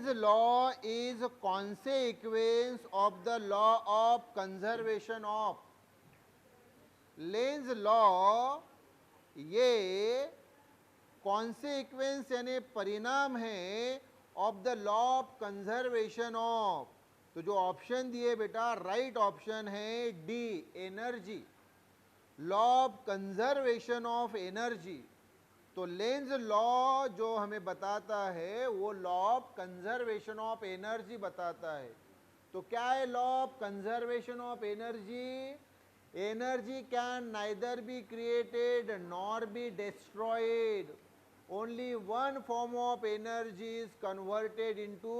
Lenz law is consequence of the law of conservation of. Lenz law ये consequence यानी परिणाम है of the law of conservation of. तो जो option दिए बेटा राइट ऑप्शन है D, energy, law of conservation of energy. तो लेंज लॉ जो हमें बताता है वो law of conservation of energy बताता है। तो क्या है law of conservation of energy? Energy can neither be created nor be destroyed. Only one form of energy is converted into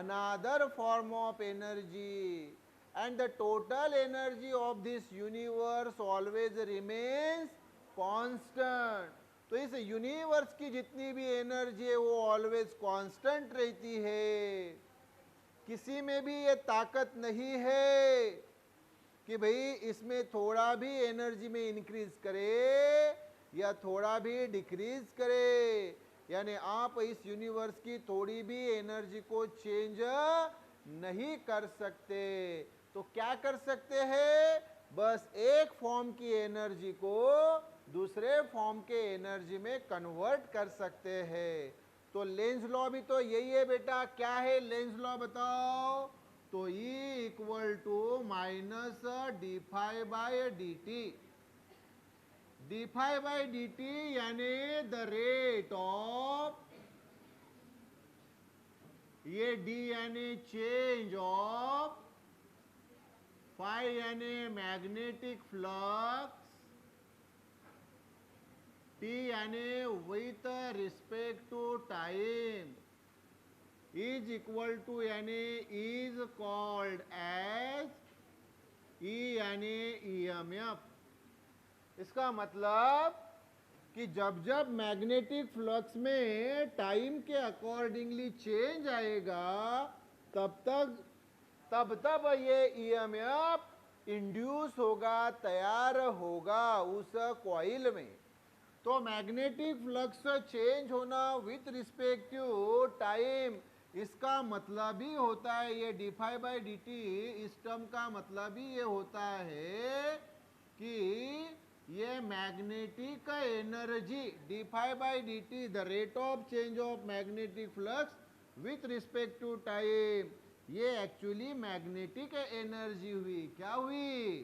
another form of energy. And the total energy of this universe always remains constant. तो इस universe की जितनी भी energy है वो always constant रहती है। किसी में भी ये ताकत नहीं है कि भाई इसमें थोड़ा भी एनर्जी में इंक्रीज करे या थोड़ा भी डिक्रीज करे। यानी आप इस यूनिवर्स की थोड़ी भी एनर्जी को चेंज नहीं कर सकते। तो क्या कर सकते हैं? बस एक फॉर्म की एनर्जी को दूसरे फॉर्म के एनर्जी में कन्वर्ट कर सकते हैं। तो लेंज लॉ भी तो यही है बेटा। क्या है लेंज लॉ बताओ? तो E equal to minus d phi by d t. D phi by d t यानी द रेट ऑफ, ये डी यानी चेंज ऑफ, फाई यानी मैग्नेटिक फ्लक्स, टी यानी with respect to time, is equal to यानी is called as E यानी EMF. इसका मतलब कि जब जब मैग्नेटिक फ्लक्स में टाइम के अकॉर्डिंगली चेंज आएगा तब ये ईएमएफ इंड्यूस होगा, तैयार होगा उस कॉइल में। तो मैग्नेटिक फ्लक्स चेंज होना विथ रिस्पेक्ट टू टाइम, इसका मतलब ही होता है ये d phi by d t, इस टर्म का मतलब ही ये होता है कि ये magnetic energy d phi by d t, the rate of change of magnetic flux with respect to time, ये एक्चुअली मैग्नेटिक एनर्जी हुई। क्या हुई?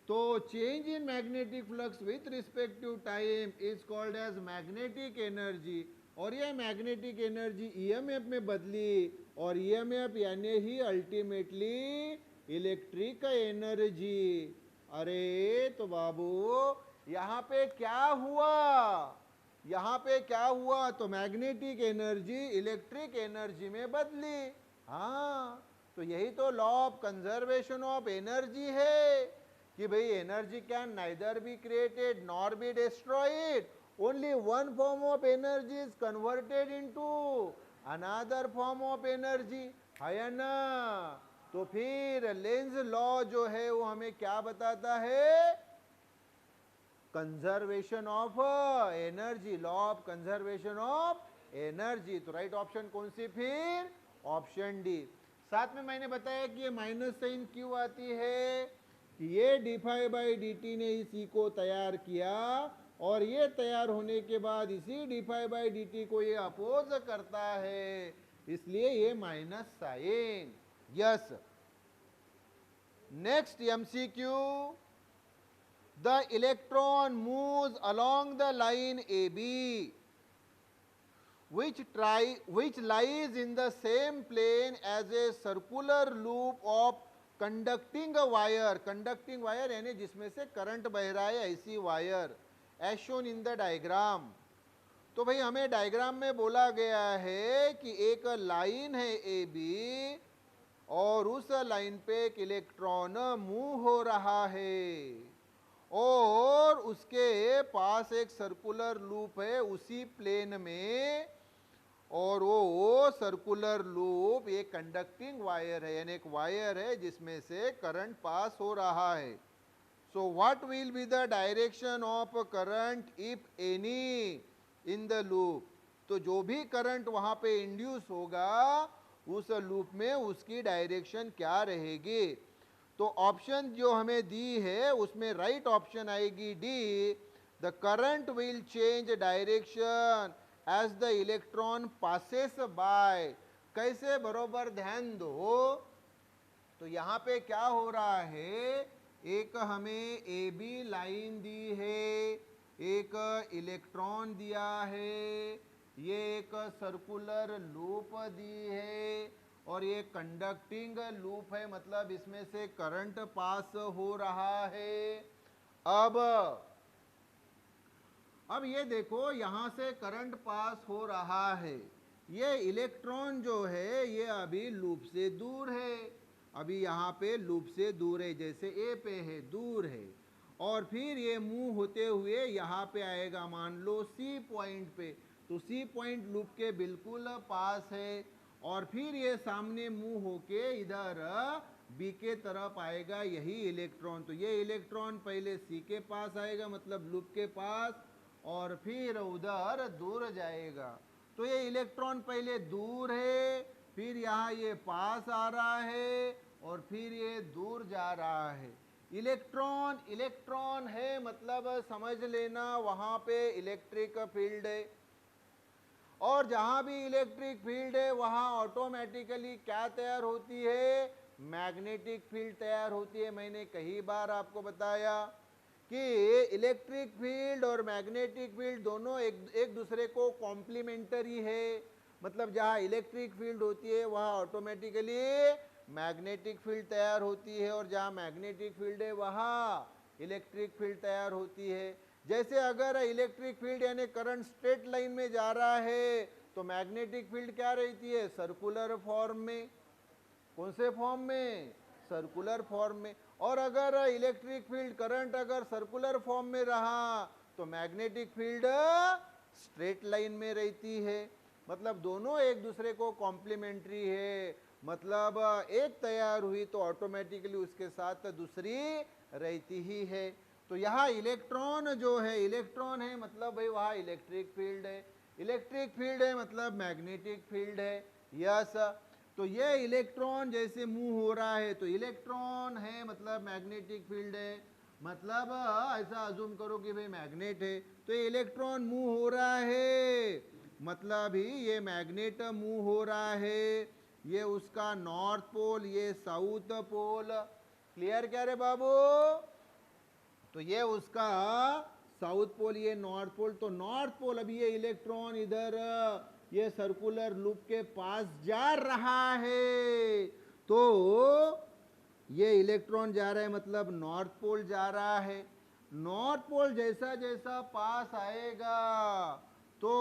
तो change in magnetic flux with respect to time is called as magnetic energy. और ये magnetic energy EMF में बदली, और ईएमएफ यानी ही अल्टीमेटली इलेक्ट्रिक एनर्जी। अरे तो बाबू यहाँ पे क्या हुआ? यहाँ पे क्या हुआ? तो मैग्नेटिक एनर्जी इलेक्ट्रिक एनर्जी में बदली। हाँ, तो यही तो law of conservation of energy है कि भाई energy can neither be created nor be destroyed, only one form of energy is converted into another form of energy, है ना? तो फिर लेंज लॉ जो है वो हमें क्या बताता है? Conservation of energy, law of conservation of energy. तो राइट ऑप्शन कौन सी फिर? Option D. साथ में मैंने बताया कि ये माइनस साइन क्यों आती है कि ये d phi by d t ने इसी को तैयार किया, और ये तैयार होने के बाद इसी d phi by d t को ये अपोज करता है, इसलिए ये minus sign. Yes. Next MCQ, the electron moves along the line A B which lies in the same plane as a circular loop of conducting wire, conducting wire यानी जिसमें से current बह रहा है ऐसी wire, as shown in the diagram। तो भाई हमें डायग्राम में बोला गया है कि एक लाइन है ए बी, और उस लाइन पे एक इलेक्ट्रॉन मूव हो रहा है, और उसके पास एक सर्कुलर लूप है उसी प्लेन में, और वो सर्कुलर लूप ये कंडक्टिंग वायर है, यानी एक वायर है जिसमें से करंट पास हो रहा है। So what will be the direction of current if any in the loop? तो जो भी करंट वहां पे इंड्यूस होगा उस लूप में उसकी डायरेक्शन क्या रहेगी। तो ऑप्शन जो हमें दी है उसमें राइट ऑप्शन आएगी D, the current will change direction as the electron passes by. कैसे, बरोबर ध्यान दो। तो यहां पे क्या हो रहा है, एक हमें ए बी लाइन दी है, एक इलेक्ट्रॉन दिया है, ये एक सर्कुलर लूप दी है और ये कंडक्टिंग लूप है, मतलब इसमें से करंट पास हो रहा है। अब ये देखो यहां से करंट पास हो रहा है, ये इलेक्ट्रॉन जो है ये अभी लूप से दूर है, अभी यहाँ पे लूप से दूर है, जैसे ए पे है, दूर है, और फिर ये मूव होते हुए यहाँ पे आएगा, मान लो सी पॉइंट पे, तो सी पॉइंट लूप के बिल्कुल पास है, और फिर ये सामने मूव होके इधर बी के तरफ आएगा, यही इलेक्ट्रॉन। तो ये इलेक्ट्रॉन पहले सी के पास आएगा, मतलब लूप के पास, और फिर उधर दूर जाएगा। तो ये इलेक्ट्रॉन पहले दूर है, फिर यहाँ ये पास आ रहा है, और फिर ये दूर जा रहा है। इलेक्ट्रॉन इलेक्ट्रॉन है, मतलब समझ लेना वहाँ पे इलेक्ट्रिक फील्ड है, और जहाँ भी इलेक्ट्रिक फील्ड है वहाँ ऑटोमेटिकली क्या तैयार होती है, मैग्नेटिक फील्ड तैयार होती है। मैंने कई बार आपको बताया कि इलेक्ट्रिक फील्ड और मैग्नेटिक फील्ड दोनों एक दूसरे को कॉम्प्लीमेंटरी है, मतलब जहाँ इलेक्ट्रिक फील्ड होती है वहाँ ऑटोमेटिकली मैग्नेटिक फील्ड तैयार होती है, और जहाँ मैग्नेटिक फील्ड है वहाँ इलेक्ट्रिक फील्ड तैयार होती है। जैसे अगर इलेक्ट्रिक फील्ड यानी करंट स्ट्रेट लाइन में जा रहा है तो मैग्नेटिक फील्ड क्या रहती है, सर्कुलर फॉर्म में। कौन से फॉर्म में, सर्कुलर फॉर्म में। और अगर इलेक्ट्रिक फील्ड करंट अगर सर्कुलर फॉर्म में रहा तो मैग्नेटिक फील्ड स्ट्रेट लाइन में रहती है, मतलब दोनों एक दूसरे को कॉम्प्लीमेंट्री है, मतलब एक तैयार हुई तो ऑटोमेटिकली उसके साथ दूसरी रहती ही है। तो यहाँ इलेक्ट्रॉन जो है, इलेक्ट्रॉन है मतलब भाई वहाँ इलेक्ट्रिक फील्ड है, इलेक्ट्रिक फील्ड है मतलब मैग्नेटिक फील्ड है। यस, तो ये इलेक्ट्रॉन जैसे मूव हो रहा है तो इलेक्ट्रॉन है मतलब मैग्नेटिक फील्ड है, मतलब ऐसा अजूम करो कि भाई मैग्नेट है, तो ये इलेक्ट्रॉन मूव हो रहा है, मतलब ही ये मैग्नेट मूव हो रहा है, ये उसका नॉर्थ पोल, ये साउथ पोल। क्लियर क्या रे बाबू। तो ये उसका साउथ पोल, ये नॉर्थ पोल। तो नॉर्थ पोल, अभी ये इलेक्ट्रॉन इधर ये सर्कुलर लूप के पास जा रहा है, तो ये इलेक्ट्रॉन जा रहा है मतलब नॉर्थ पोल जा रहा है। नॉर्थ पोल जैसा जैसा पास आएगा तो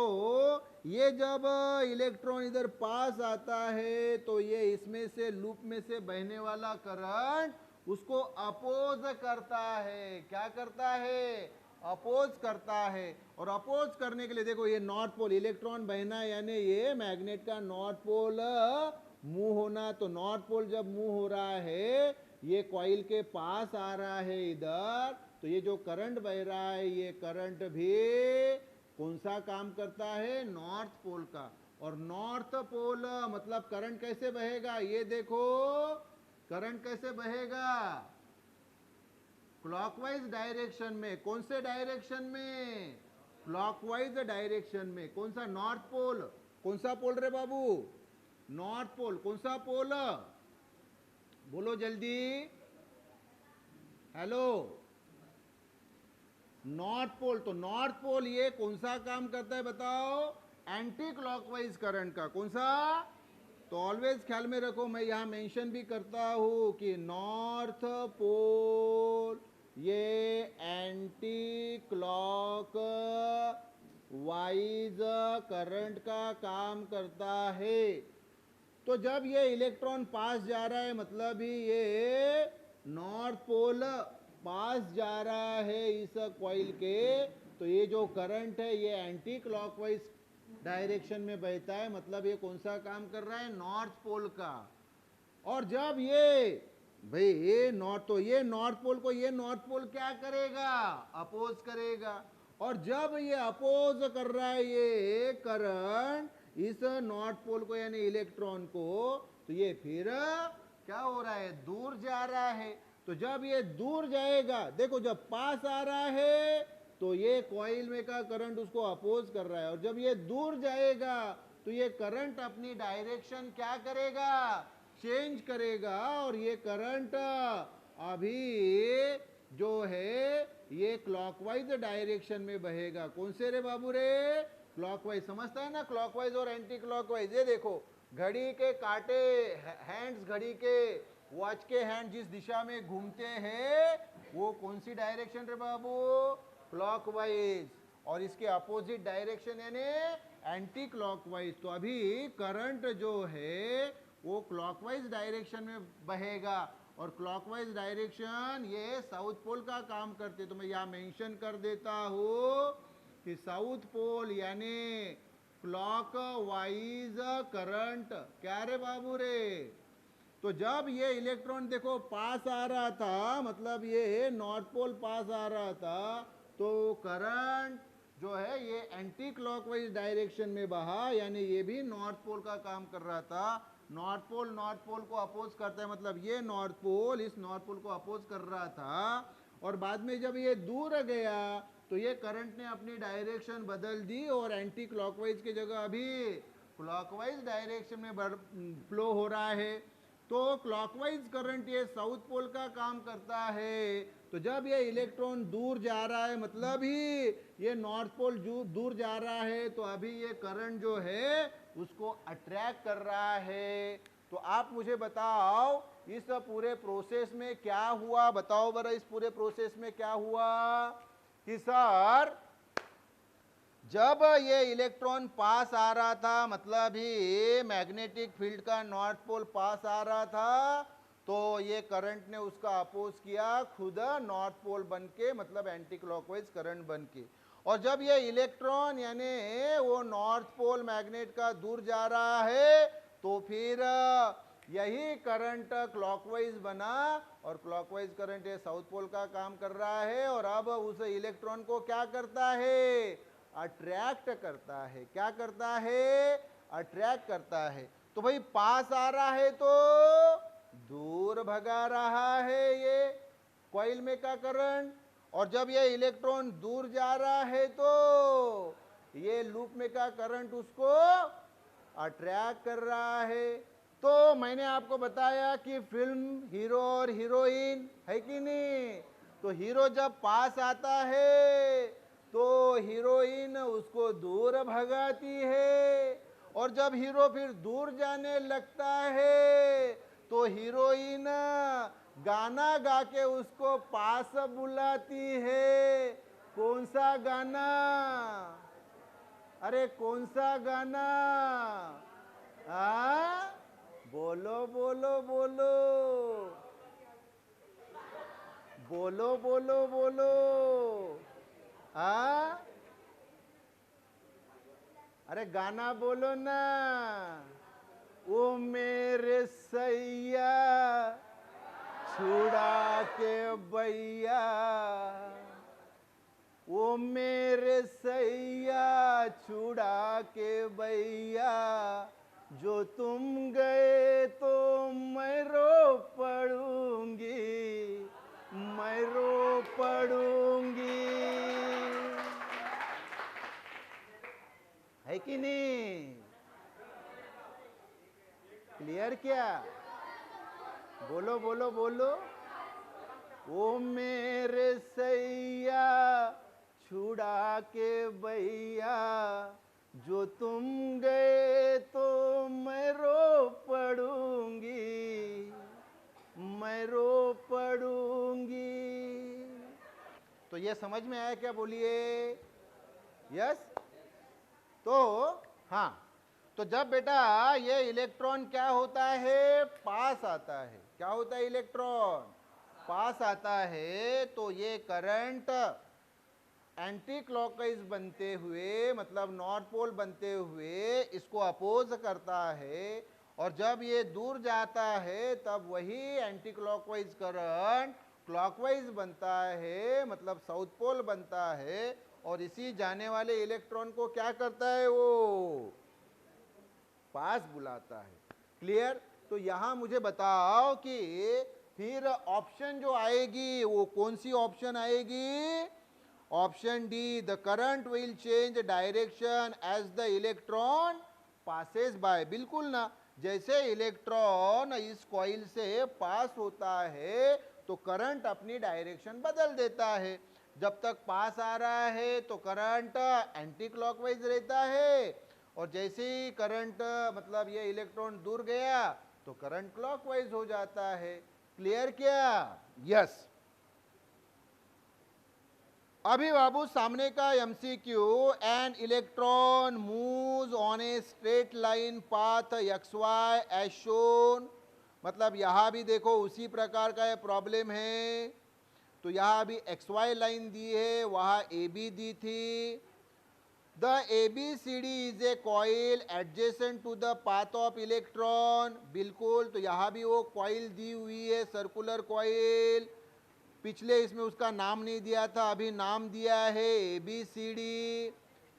ये जब इलेक्ट्रॉन इधर पास आता है तो ये इसमें से लूप में से बहने वाला करंट उसको अपोज करता है। क्या करता है, अपोज करता है। और अपोज करने के लिए देखो ये नॉर्थ पोल, इलेक्ट्रॉन बहना यानी ये मैग्नेट का नॉर्थ पोल मूव होना। तो नॉर्थ पोल जब मूव हो रहा है ये कॉइल के पास आ रहा है इधर, तो ये जो करंट बह रहा है ये करंट भी कौन सा काम करता है, नॉर्थ पोल का। और नॉर्थ पोल मतलब करंट कैसे बहेगा, ये देखो करंट कैसे बहेगा, क्लॉकवाइज डायरेक्शन में। कौन से डायरेक्शन में, क्लॉकवाइज डायरेक्शन में। कौन सा, नॉर्थ पोल। कौन सा पोल रे बाबू, नॉर्थ पोल। कौन सा पोल, बोलो जल्दी, हेलो, नॉर्थ पोल। तो नॉर्थ पोल ये कौन सा काम करता है बताओ, एंटी क्लॉकवाइज करंट का। कौन सा, तो ऑलवेज ख्याल में रखो, मैं यहां मेंशन भी करता हूं कि नॉर्थ पोल ये एंटी क्लॉक वाइज करंट का काम करता है। तो जब ये इलेक्ट्रॉन पास जा रहा है मतलब ही ये नॉर्थ पोल पास जा रहा है इस कॉइल के, तो ये जो करंट है ये एंटी क्लॉकवाइज डायरेक्शन में बहता है, मतलब ये कौन सा काम कर रहा है, नॉर्थ पोल का। और जब ये भाई ये नॉर्थ, तो ये नॉर्थ पोल को ये नॉर्थ पोल क्या करेगा, अपोज करेगा। और जब ये अपोज कर रहा है ये करंट इस नॉर्थ पोल को यानी इलेक्ट्रॉन को, तो ये फिर क्या हो रहा है, दूर जा रहा है। तो जब ये दूर जाएगा, देखो जब पास आ रहा है तो ये कॉइल में का करंट उसको अपोज कर रहा है, और जब ये दूर जाएगा तो ये करंट अपनी डायरेक्शन क्या करेगा, चेंज करेगा, और ये करंट अभी जो है ये क्लॉकवाइज डायरेक्शन में बहेगा। कौन से रे बाबू रे, क्लॉकवाइज। समझता है ना, क्लॉकवाइज और एंटी क्लॉकवाइज। ये देखो घड़ी के कांटे, हैंड्स, घड़ी के, वॉच के हैंड जिस दिशा में घूमते हैं वो कौन सी डायरेक्शन रे बाबू, क्लॉकवाइज। और इसके अपोजिट डायरेक्शन यानी एंटी क्लॉकवाइज। तो अभी करंट जो है वो क्लॉकवाइज डायरेक्शन में बहेगा, और क्लॉकवाइज डायरेक्शन ये साउथ पोल का काम करते। तो मैं यहाँ मेंशन कर देता हूँ कि साउथ पोल यानी क्लॉकवाइज करंट। क्या रे बाबू रे, तो जब ये इलेक्ट्रॉन देखो पास आ रहा था, मतलब ये नॉर्थ पोल पास आ रहा था, तो करंट जो है ये एंटी क्लॉकवाइज डायरेक्शन में बहा, यानी ये भी नॉर्थ पोल का काम कर रहा था। नॉर्थ पोल को अपोज करता है, मतलब ये नॉर्थ पोल इस नॉर्थ पोल को अपोज कर रहा था, और बाद में जब ये दूर गया तो ये करंट ने अपनी डायरेक्शन बदल दी, और एंटी क्लॉकवाइज की जगह अभी क्लॉकवाइज डायरेक्शन में फ्लो हो रहा है। तो क्लॉकवाइज करंट ये साउथ पोल का काम करता है। तो जब ये इलेक्ट्रॉन दूर जा रहा है, मतलब ही ये नॉर्थ पोल दूर जा रहा है, तो अभी ये करंट जो है उसको अट्रैक्ट कर रहा है। तो आप मुझे बताओ इस पूरे प्रोसेस में क्या हुआ, बताओ बरा, इस पूरे प्रोसेस में क्या हुआ कि सर जब ये इलेक्ट्रॉन पास आ रहा था, मतलब ही मैग्नेटिक फील्ड का नॉर्थ पोल पास आ रहा था, तो ये करंट ने उसका अपोज किया खुद नॉर्थ पोल बन के, मतलब एंटी क्लॉकवाइज करंट बन के। और जब ये इलेक्ट्रॉन यानी वो नॉर्थ पोल मैग्नेट का दूर जा रहा है, तो फिर यही करंट क्लॉकवाइज बना, और क्लॉकवाइज करंट ये साउथ पोल का काम कर रहा है, और अब उस इलेक्ट्रॉन को क्या करता है, अट्रैक्ट करता है। क्या करता है, अट्रैक्ट करता है। तो भाई पास आ रहा है तो दूर भगा रहा है ये कॉइल में का करंट, और जब ये इलेक्ट्रॉन दूर जा रहा है तो ये लूप में का करंट उसको अट्रैक्ट कर रहा है। तो मैंने आपको बताया कि फिल्म हीरो और हीरोइन है कि नहीं, तो हीरो जब पास आता है तो हीरोइन उसको दूर भगाती है, और जब हीरो फिर दूर जाने लगता है तो हीरोइन गाना गा के उसको पास बुलाती है। कौन सा गाना, अरे कौन सा गाना, बोलो बोलो बोलो बोलो बोलो बोलो, अरे गाना बोलो ना, ओ मेरे सैया छुड़ा के बैया, ओ मेरे सैया छुड़ा के बैया, जो तुम गए तो मैं रो पड़ूंगी, मैं रो पड़ूंगी। है कि नहीं, क्लियर क्या, बोलो बोलो बोलो, ओ मेरे सैया छुड़ा के बैया, जो तुम गए तो मैं रो पड़ूंगी, मैं रो पड़ूंगी। तो ये समझ में आया क्या, बोलिए यस। तो हाँ, तो जब बेटा ये इलेक्ट्रॉन क्या होता है, पास आता है, क्या होता है, इलेक्ट्रॉन पास आता है, तो ये करंट एंटी क्लॉकवाइज बनते हुए, मतलब नॉर्थ पोल बनते हुए इसको अपोज करता है, और जब ये दूर जाता है तब वही एंटी क्लॉकवाइज करंट क्लॉकवाइज बनता है, मतलब साउथ पोल बनता है, और इसी जाने वाले इलेक्ट्रॉन को क्या करता है, वो पास बुलाता है। क्लियर? तो यहां मुझे बताओ कि फिर ऑप्शन जो आएगी वो कौन सी ऑप्शन आएगी? Option D, the current will change direction as the electron passes by. बिल्कुल ना, जैसे इलेक्ट्रॉन इस कॉइल से पास होता है तो करंट अपनी डायरेक्शन बदल देता है। जब तक पास आ रहा है तो करंट एंटी क्लॉकवाइज रहता है, और जैसे ही करंट मतलब ये इलेक्ट्रॉन दूर गया तो करंट क्लॉकवाइज हो जाता है। क्लियर क्या? यस। अभी बाबू सामने का MCQ, an electron moves on a straight line path X Y as shown. मतलब यहां भी देखो उसी प्रकार का ये प्रॉब्लम है। तो यहां भी एक्स वाई लाइन दी है, वहां ए बी दी थी। The ABCD is a coil adjacent to the path of electron. बिल्कुल, तो यहां भी वो कॉइल दी हुई है, सर्कुलर कॉइल। पिछले इसमें उसका नाम नहीं दिया था, अभी नाम दिया है ABCD।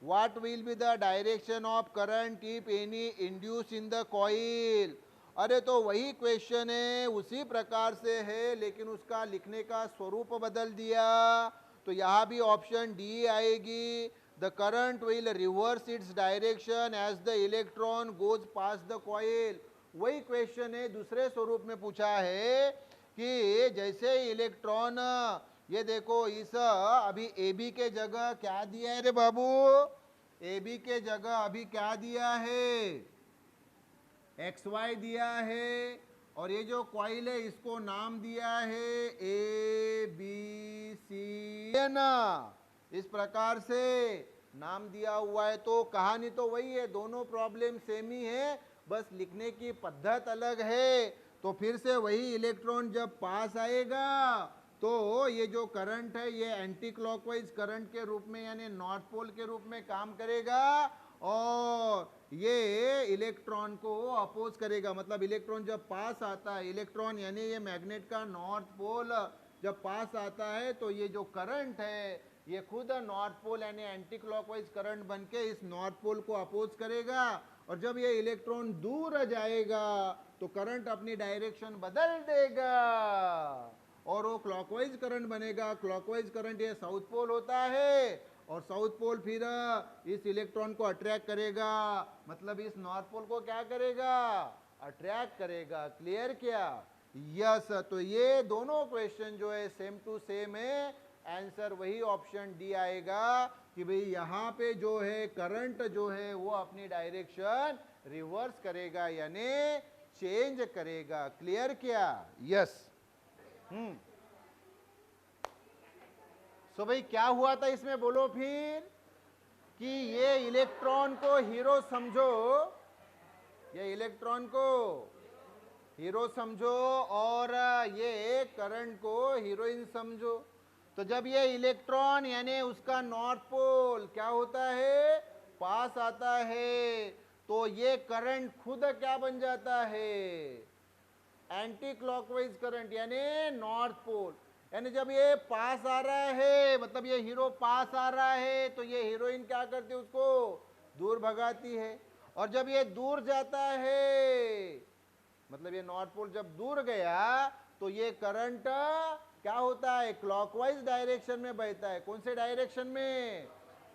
What will be the direction of current if any induce in the coil? अरे तो वही क्वेश्चन है, उसी प्रकार से है, लेकिन उसका लिखने का स्वरूप बदल दिया। तो यहाँ भी ऑप्शन डी आएगी, the current will reverse its direction as the electron goes past the coil. वही क्वेश्चन है, दूसरे स्वरूप में पूछा है कि जैसे इलेक्ट्रॉन, ये देखो इस अभी AB के जगह क्या दिया है रे बाबू? AB के जगह अभी क्या दिया है? XY दिया है, और ये जो कॉइल है इसको नाम दिया है ABC, है ना? इस प्रकार से नाम दिया हुआ है। तो कहानी तो वही है, दोनों प्रॉब्लम सेम ही है, बस लिखने की पद्धत अलग है। तो फिर से वही इलेक्ट्रॉन जब पास आएगा तो ये जो करंट है ये एंटी क्लॉकवाइज करंट के रूप में यानी नॉर्थ पोल के रूप में काम करेगा, और ये इलेक्ट्रॉन को अपोज करेगा। मतलब इलेक्ट्रॉन जब पास आता है, इलेक्ट्रॉन यानी ये मैग्नेट का नॉर्थ पोल जब पास आता है तो ये जो करंट है ये खुद नॉर्थ पोल यानी एंटी क्लॉकवाइज करंट बन के इस नॉर्थ पोल को अपोज करेगा, और जब ये इलेक्ट्रॉन दूर जाएगा तो करंट अपनी डायरेक्शन बदल देगा और वो क्लॉकवाइज करंट बनेगा। क्लॉकवाइज करंट ये साउथ पोल होता है, और साउथ पोल फिर इस इलेक्ट्रॉन को अट्रैक्ट करेगा, मतलब इस नॉर्थ पोल को क्या करेगा? अट्रैक्ट करेगा। क्लियर क्या? यस। तो ये दोनों क्वेश्चन जो है सेम टू सेम है, आंसर वही ऑप्शन डी आएगा कि भाई यहाँ पे जो है करंट जो है वो अपनी डायरेक्शन रिवर्स करेगा यानी चेंज करेगा। क्लियर क्या? यस। सो भाई क्या हुआ था इसमें बोलो फिर? कि ये इलेक्ट्रॉन को हीरो समझो, ये इलेक्ट्रॉन को हीरो समझो, और ये करंट को हीरोइन समझो। तो जब ये इलेक्ट्रॉन यानी उसका नॉर्थ पोल क्या होता है? पास आता है, तो ये करंट खुद क्या बन जाता है? एंटी क्लॉकवाइज करंट यानी नॉर्थ पोल। यानी जब ये पास आ रहा है, मतलब ये हीरो पास आ रहा है, तो ये हीरोइन क्या करती है? उसको दूर भगाती है। और जब ये दूर जाता है, मतलब ये नॉर्थ पोल जब दूर गया तो ये करंट क्या होता है? क्लॉकवाइज डायरेक्शन में बहता है। कौन से डायरेक्शन में?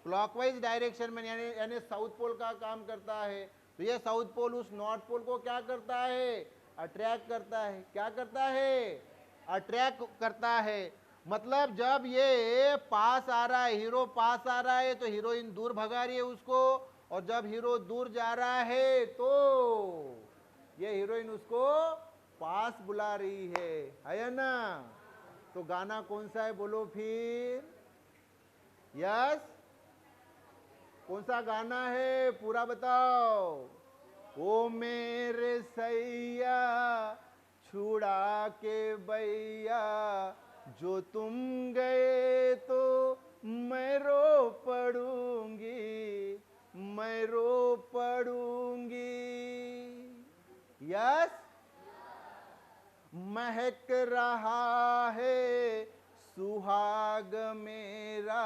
क्लॉकवाइज डायरेक्शन में, यानी साउथ पोल का काम करता है। तो ये साउथ पोल उस नॉर्थ पोल को क्या करता है? अट्रैक्ट करता है। क्या करता है? अट्रैक्ट करता है। मतलब जब ये पास आ रहा है, हीरो पास आ रहा है, तो हीरोइन दूर भगा रही है उसको, और जब हीरो दूर जा रहा है तो ये हीरोइन उसको पास बुला रही है ना? तो गाना कौन सा है बोलो फिर? यस, कौन सा गाना है पूरा बताओ? ओ मेरे सैया छुड़ा के बैया, जो तुम गए तो मैं रो पड़ूंगी, मैं रो पड़ूंगी। यस। महक रहा है सुहाग मेरा,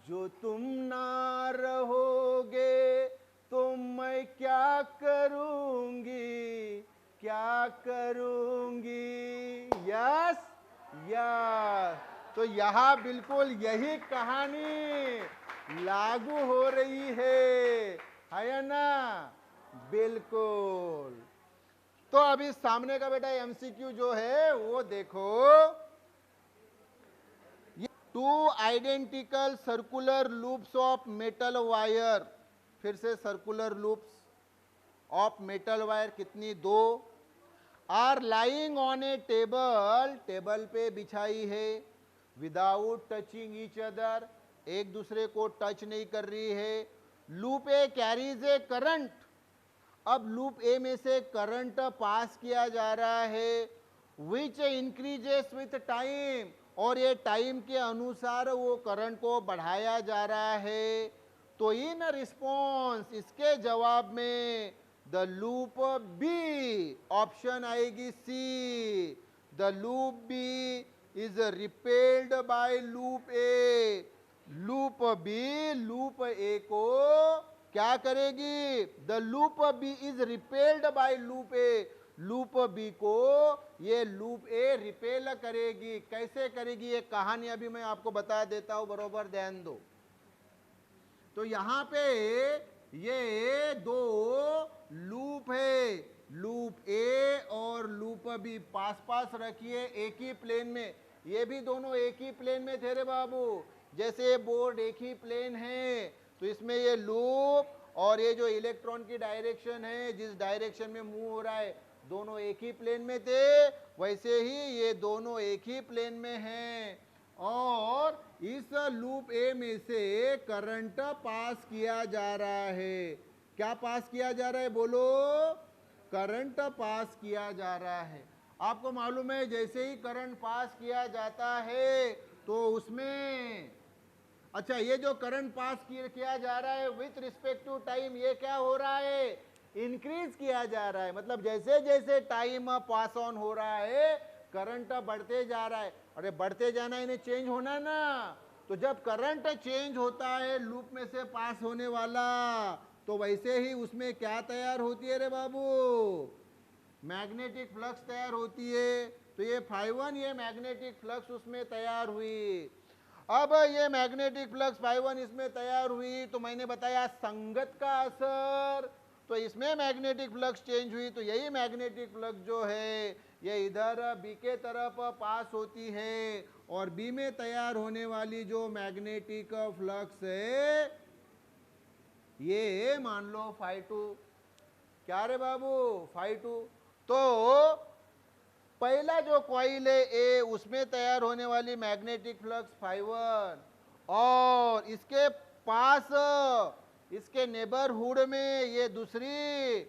जो तुम ना रहोगे तो मैं क्या करूंगी, क्या करूंगी। यस यस, तो यहां बिल्कुल यही कहानी लागू हो रही है ना? बिल्कुल। तो अभी सामने का बेटा एमसीक्यू जो है वो देखो, two identical circular loops of metal wire, फिर से circular loops of metal wire कितनी, दो, are lying on a table, table पे बिछाई है, विदाउट टचिंग ईच अदर, एक दूसरे को टच नहीं कर रही है। लूप ए कैरीज ए करंट, अब लूप ए में से करंट पास किया जा रहा है, विच इंक्रीजेस विथ टाइम, और ये टाइम के अनुसार वो करंट को बढ़ाया जा रहा है। तो इन रिस्पॉन्स, इसके जवाब में द लूप बी, ऑप्शन आएगी C, the loop B is repelled by loop A, loop B loop A को क्या करेगी, the loop B is repelled by loop A, loop B को ये लूप ए रिपेल करेगी। कैसे करेगी ये कहानी अभी मैं आपको बता देता हूं, बरोबर ध्यान दो। तो यहां पे ये दो लूप है, लूप ए और लूप बी पास पास रखिए एक ही प्लेन में, ये भी दोनों एक ही प्लेन में थे रे बाबू, जैसे बोर्ड एक ही प्लेन है, तो इसमें ये लूप और ये जो इलेक्ट्रॉन की डायरेक्शन है, जिस डायरेक्शन में मूव हो रहा है, दोनों एक ही प्लेन में थे, वैसे ही ये दोनों एक ही प्लेन में हैं। और इस लूप ए में से करंट पास किया जा रहा है, क्या पास किया जा रहा है बोलो, करंट पास किया जा रहा है। आपको मालूम है जैसे ही करंट पास किया जाता है तो उसमें, अच्छा ये जो करंट पास किया जा रहा है विथ रिस्पेक्ट टू टाइम, ये क्या हो रहा है, इंक्रीज किया जा रहा है, मतलब जैसे जैसे टाइम पास ऑन हो रहा है करंट बढ़ते जा रहा है। अरे बढ़ते जाना इन्हें चेंज होना ना, तो जब करंट चेंज होता है लूप में से पास होने वाला, तो वैसे ही उसमें क्या तैयार होती है रे बाबू, मैग्नेटिक फ्लक्स तैयार होती है। तो ये φ1, ये मैग्नेटिक फ्लक्स उसमें तैयार हुई। अब ये मैग्नेटिक फ्लक्स φ1 इसमें तैयार हुई, तो मैंने बताया संगत का असर, तो इसमें मैग्नेटिक फ्लक्स चेंज हुई, तो यही मैग्नेटिक फ्लक्स जो है ये इधर बी के तरफ पास होती है, और बी में तैयार होने वाली जो मैग्नेटिक फ्लक्स है ये मान लो φ2, क्या रे बाबू φ2। तो पहला जो कॉइल है ए, उसमें तैयार होने वाली मैग्नेटिक फ्लक्स φ1, और इसके पास इसके नेबरहुड में ये दूसरी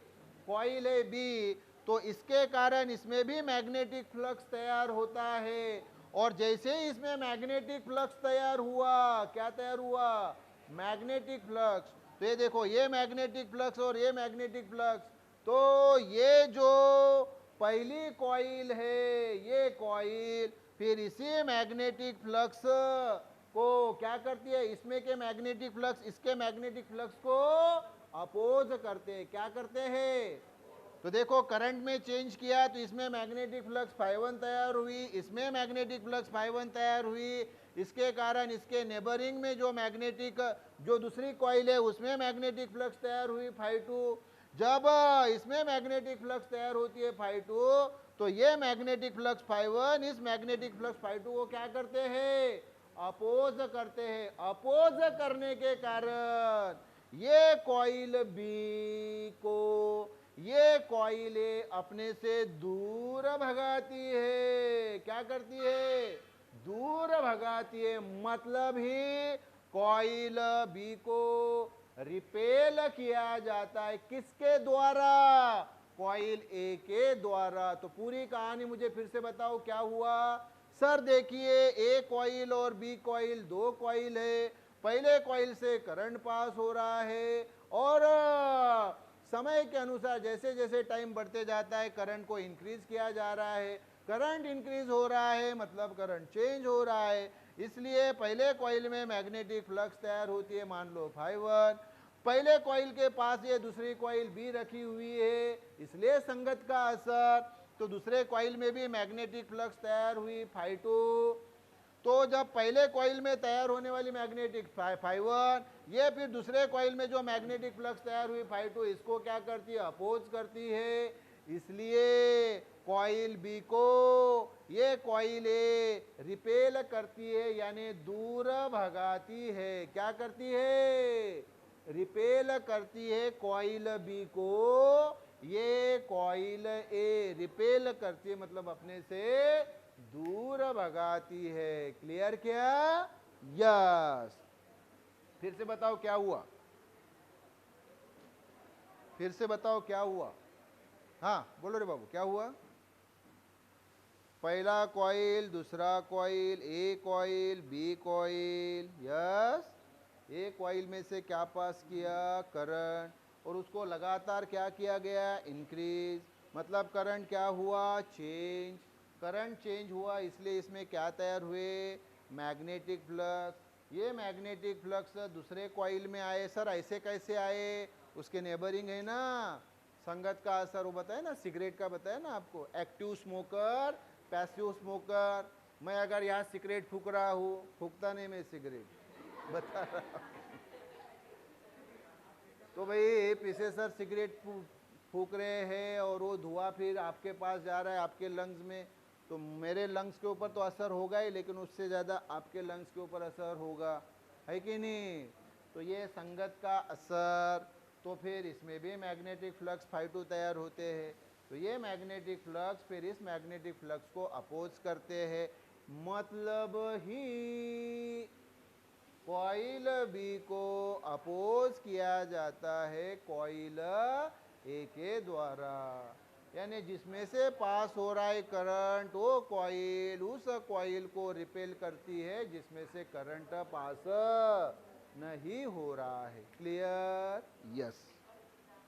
कॉइल है बी, तो इसके कारण इसमें भी मैग्नेटिक फ्लक्स तैयार होता है। और जैसे ही इसमें मैग्नेटिक फ्लक्स तैयार हुआ, क्या तैयार हुआ, मैग्नेटिक फ्लक्स, तो ये देखो ये मैग्नेटिक फ्लक्स और ये मैग्नेटिक फ्लक्स, तो ये जो पहली कॉइल है ये कॉइल फिर इसी मैग्नेटिक फ्लक्स को क्या करती है, इसमें के मैग्नेटिक फ्लक्स इसके मैग्नेटिक फ्लक्स को अपोज करते हैं, क्या करते हैं। तो देखो करंट में चेंज किया तो इसमें मैग्नेटिक फ्लक्स φ1 तैयार हुई, इसमें मैग्नेटिक फ्लक्स φ1 तैयार हुई, इसके कारण इसके नेबरिंग में जो मैग्नेटिक जो दूसरी कॉइल है उसमें मैग्नेटिक फ्लक्स तैयार हुई φ2। जब इसमें मैग्नेटिक फ्लक्स तैयार होती है φ2, तो ये मैग्नेटिक फ्लक्स φ1 इस मैग्नेटिक फ्लक्स φ2 को क्या करते हैं, अपोज करते हैं। अपोज करने के कारण ये कॉइल बी को ये कॉइल अपने से दूर भगाती है, क्या करती है, दूर भगाती है, मतलब ही कॉइल बी को रिपेल किया जाता है, किसके द्वारा, कॉइल ए के द्वारा। तो पूरी कहानी मुझे फिर से बताओ क्या हुआ। सर देखिए ए कॉइल और बी कॉइल दो कॉइल है, पहले कॉइल से करंट पास हो रहा है, और समय के अनुसार जैसे जैसे टाइम बढ़ते जाता है करंट को इंक्रीज किया जा रहा है, करंट इंक्रीज हो रहा है मतलब करंट चेंज हो रहा है। इसलिए पहले कॉइल में मैग्नेटिक फ्लक्स तैयार होती है, मान लो φ1। पहले कॉइल के पास ये दूसरी कॉइल बी रखी हुई है, इसलिए संगत का असर। तो दूसरे कॉइल में भी मैग्नेटिक फ्लक्स तैयार हुई φ2। तो जब पहले कॉइल में तैयार होने वाली मैग्नेटिक φ1, ये फिर दूसरे कॉइल में जो मैग्नेटिक फ्लक्स तैयार हुई φ2, इसको क्या करती है, अपोज करती है। इसलिए कॉइल बी को ये कॉइल ए रिपेल करती है, यानी दूर भगाती है। क्या करती है, रिपेल करती है कॉइल बी को, ये कॉइल ए रिपेल करती है, मतलब अपने से दूर भगाती है। क्लियर क्या? यस। फिर से बताओ क्या हुआ, फिर से बताओ क्या हुआ। हाँ बोलो रे बाबू, क्या हुआ? पहला कॉइल, दूसरा कॉइल, ए कॉइल, बी कॉइल, यस। ए कॉइल में से क्या पास किया, करंट, और उसको लगातार क्या किया गया, इंक्रीज। मतलब करंट क्या हुआ, चेंज। करंट चेंज हुआ, इसलिए इसमें क्या तैयार हुए, मैग्नेटिक फ्लक्स। ये मैग्नेटिक फ्लक्स दूसरे कॉइल में आए। सर ऐसे कैसे आए, उसके नेबरिंग है ना, संगत का असर। वो बताया ना, सिगरेट का बताया ना आपको, एक्टिव स्मोकर, पैसिव स्मोकर। मैं अगर यहाँ सिगरेट फूक रहा हूँ, फूकता नहीं मैं सिगरेट, बता रहा हूँ। तो भाई पीछे सर सिगरेट फूक रहे हैं और वो धुआं फिर आपके पास जा रहा है, आपके लंग्स में, तो मेरे लंग्स के ऊपर तो असर होगा ही, लेकिन उससे ज़्यादा आपके लंग्स के ऊपर असर होगा, है कि नहीं? तो ये संगत का असर। तो फिर इसमें भी मैग्नेटिक फ्लक्स φ2 तैयार होते हैं। तो ये मैग्नेटिक फ्लक्स फिर इस मैग्नेटिक फ्लक्स को अपोज करते हैं। मतलब ही कॉइल बी को अपोज किया जाता है कॉइल ए के द्वारा, यानी जिसमें से पास हो रहा है करंट, वो कॉइल उस कॉइल को रिपेल करती है जिसमें से करंट पास नहीं हो रहा है। क्लियर? यस।